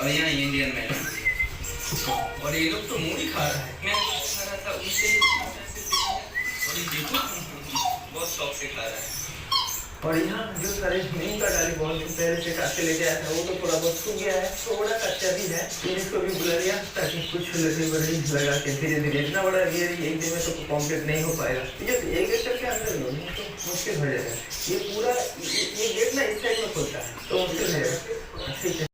और यहाँ इंडियन में और ये लोग तो मूढ़ी खा रहा है। मैं खा रहा था उनसे और ये देखो बहुत शौक से खा रहा है। और यहाँ जो सारे नीम का डाली बहुत दिन पहले से काट के लेके आया था वो तो थोड़ा बहुत सूख गया है, थोड़ा कच्चा भी है। इसको भी बुला लिया ताकि कुछ लकड़ी बकड़ी लगा के धीरे धीरे इतना बड़ा ये एक दिन में तो कम्प्लीट नहीं हो पाएगा। ये एक एकड़ के अंदर लो तो मुश्किल हो जाएगा। ये पूरा ये गेट ना इस साइड में खुलता है तो मुश्किल है। ठीक है।